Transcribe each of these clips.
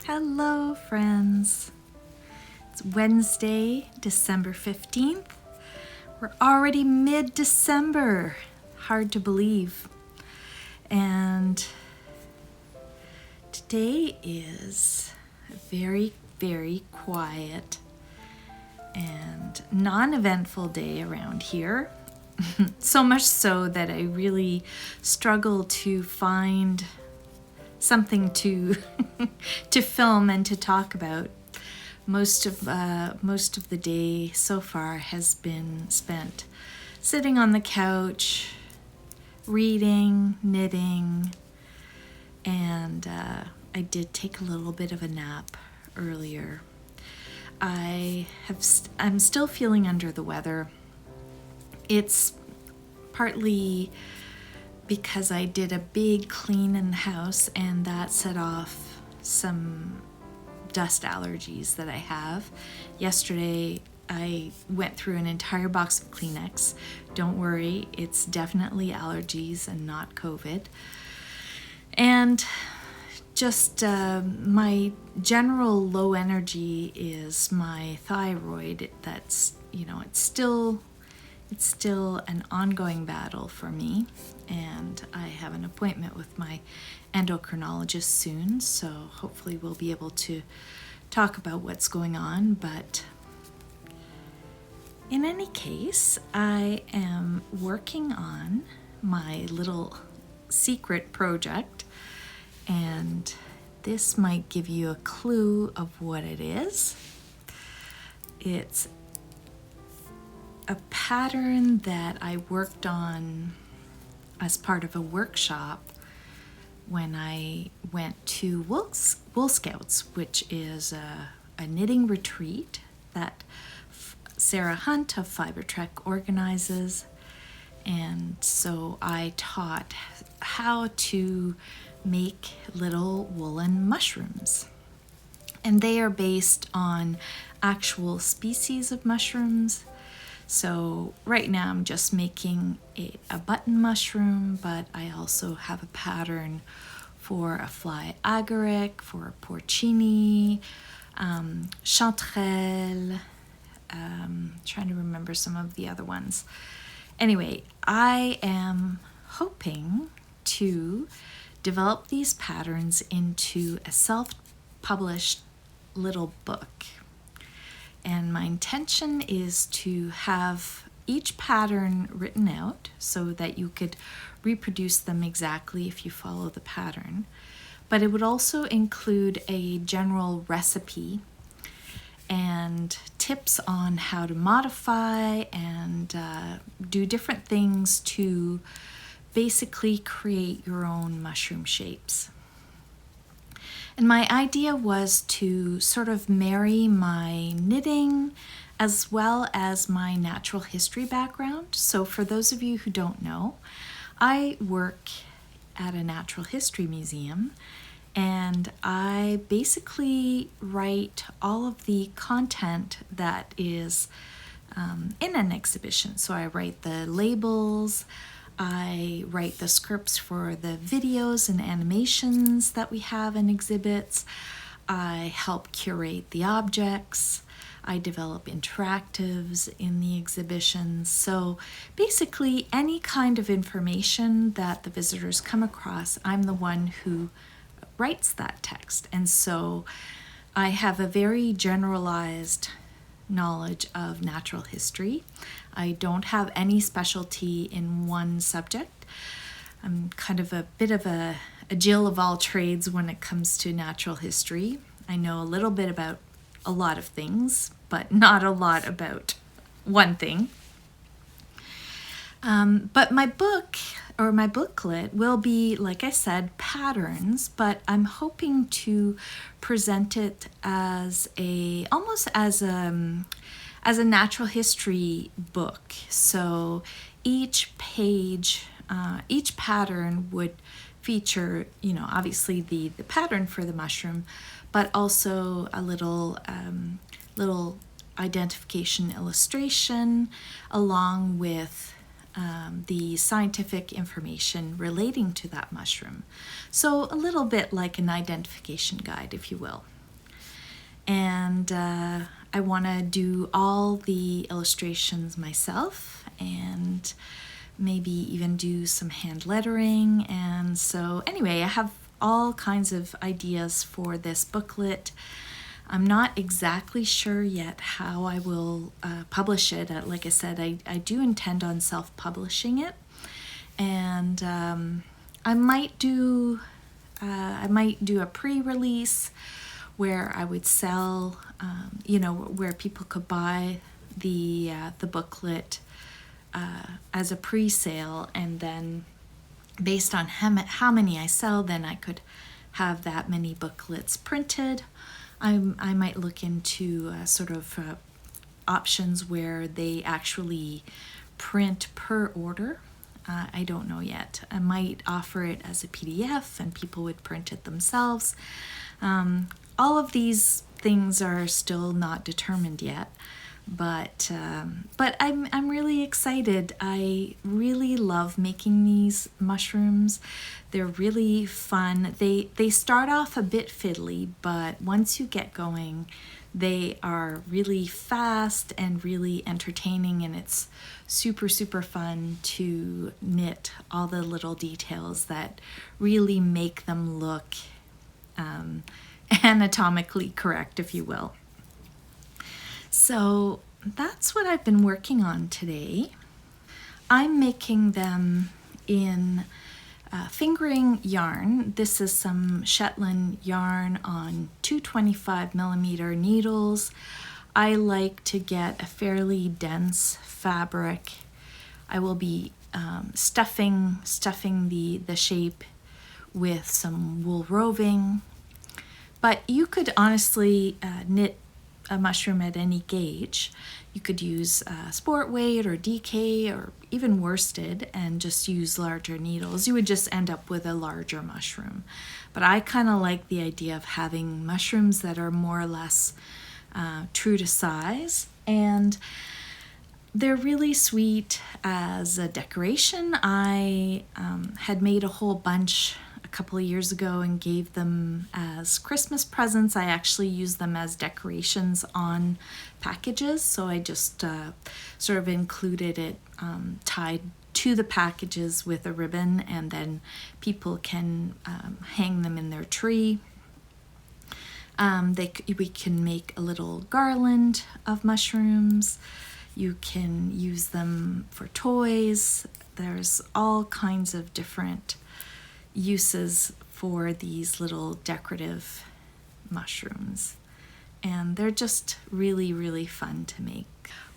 Hello, friends. It's Wednesday, December 15th. We're already mid-December. Hard to believe. And today is a very, very quiet and non-eventful day around here. So much so that I really struggle to find something to to film and to talk about. Most of the day so far has been spent sitting on the couch, reading, knitting, and I did take a little bit of a nap earlier. I'm still feeling under the weather. It's partly because I did a big clean in the house and that set off some dust allergies that I have. Yesterday I went through an entire box of Kleenex. Don't worry, it's definitely allergies and not COVID. And just my general low energy is my thyroid. That's, it's still an ongoing battle for me, and I have an appointment with my endocrinologist soon, so hopefully we'll be able to talk about what's going on. But in any case, I am working on my little secret project, and this might give you a clue of what it is. It's a pattern that I worked on as part of a workshop when I went to Wool Scouts, which is a knitting retreat that Sarah Hunt of Fiber Trek organizes. And so I taught how to make little woolen mushrooms. And they are based on actual species of mushrooms. So right now I'm just making a button mushroom, but I also have a pattern for a fly agaric, for a porcini, chanterelle, trying to remember some of the other ones. Anyway, I am hoping to develop these patterns into a self-published little book. And my intention is to have each pattern written out so that you could reproduce them exactly if you follow the pattern. But it would also include a general recipe and tips on how to modify and do different things to basically create your own mushroom shapes. And my idea was to sort of marry my knitting as well as my natural history background. So for those of you who don't know, I work at a natural history museum, and I basically write all of the content that is in an exhibition. So I write the labels, I write the scripts for the videos and animations that we have in exhibits. I help curate the objects. I develop interactives in the exhibitions. So basically any kind of information that the visitors come across, I'm the one who writes that text. And so I have a very generalized knowledge of natural history. I don't have any specialty in one subject. I'm kind of a bit of a Jill of all trades when it comes to natural history. I know a little bit about a lot of things, but not a lot about one thing. But my book or my booklet will be, like I said, patterns, but I'm hoping to present it as almost as a natural history book. So each page, each pattern would feature, obviously the pattern for the mushroom, but also a little identification illustration along with the scientific information relating to that mushroom. So a little bit like an identification guide, if you will. And I want to do all the illustrations myself and maybe even do some hand lettering. And so anyway, I have all kinds of ideas for this booklet. I'm not exactly sure yet how I will publish it. Like I said, I do intend on self-publishing it, and I might do a pre-release where I would sell, where people could buy the booklet as a pre-sale, and then based on how many I sell, then I could have that many booklets printed. I might look into options where they actually print per order. I don't know yet. I might offer it as a PDF and people would print it themselves. All of these things are still not determined yet, but I'm really excited. I really love making these mushrooms. They're really fun. They start off a bit fiddly, but once you get going, they are really fast and really entertaining, and it's super, super fun to knit all the little details that really make them look anatomically correct, if you will. So that's what I've been working on today. I'm making them in fingering yarn. This is some Shetland yarn on 225mm needles. I like to get a fairly dense fabric. I will be stuffing the shape with some wool roving. But you could honestly knit a mushroom at any gauge. You could use sport weight or DK or even worsted and just use larger needles. You would just end up with a larger mushroom. But I kind of like the idea of having mushrooms that are more or less true to size, and they're really sweet as a decoration. I had made a whole bunch a couple of years ago and gave them as Christmas presents. I actually use them as decorations on packages, so I just sort of included it tied to the packages with a ribbon, and then people can hang them in their tree. We can make a little garland of mushrooms. You can use them for toys. There's all kinds of different uses for these little decorative mushrooms, and they're just really, really fun to make.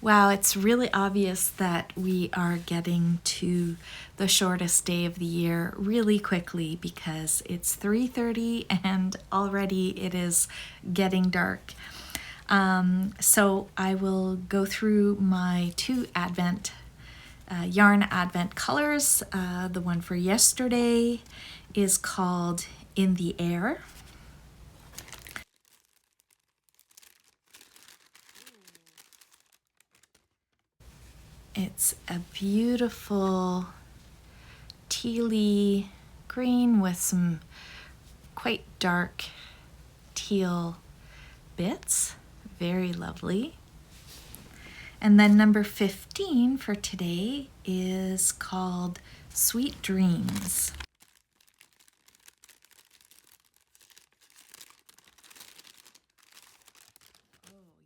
Wow, it's really obvious that we are getting to the shortest day of the year really quickly because it's 3:30 and already it is getting dark. So I will go through my two yarn advent colors. The one for yesterday is called In the Air. It's a beautiful tealy green with some quite dark teal bits. Very lovely. And then number 15 for today is called Sweet Dreams.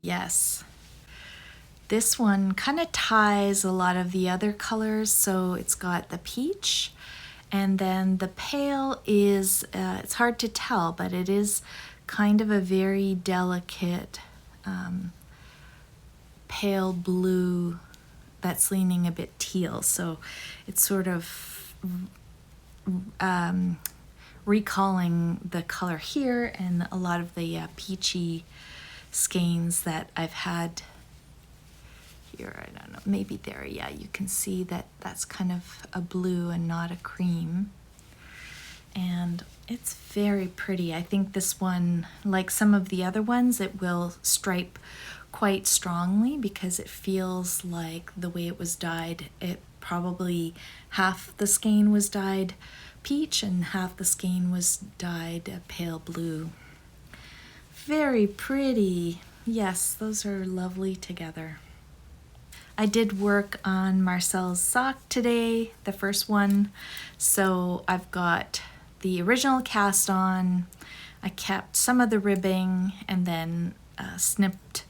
Yes. This one kind of ties a lot of the other colors, so it's got the peach, and then the pale is, it's hard to tell, but it is kind of a very delicate pale blue that's leaning a bit teal, so it's sort of recalling the color here and a lot of the peachy skeins that I've had here. I don't know, maybe there, yeah, you can see that that's kind of a blue and not a cream, and it's very pretty. I think this one, like some of the other ones, it will stripe quite strongly because it feels like the way it was dyed, it probably half the skein was dyed peach and half the skein was dyed a pale blue. Very pretty. Yes, those are lovely together. I did work on Marcel's sock today, the first one. So I've got the original cast on. I kept some of the ribbing and then snipped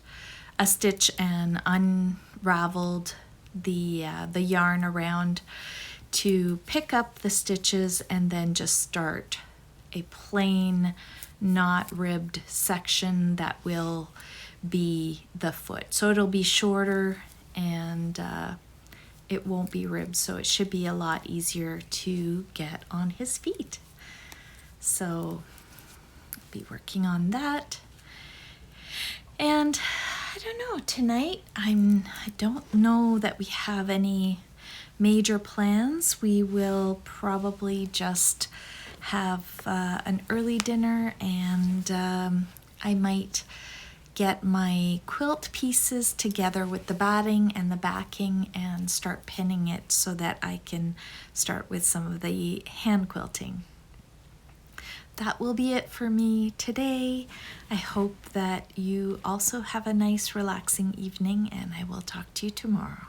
a stitch and unraveled the yarn around to pick up the stitches and then just start a plain, not ribbed section that will be the foot. So it'll be shorter and it won't be ribbed, so it should be a lot easier to get on his feet. So I'll be working on that. And I don't know, tonight I don't know that we have any major plans. We will probably just have an early dinner, and I might get my quilt pieces together with the batting and the backing and start pinning it so that I can start with some of the hand quilting. That will be it for me today. I hope that you also have a nice relaxing evening, and I will talk to you tomorrow.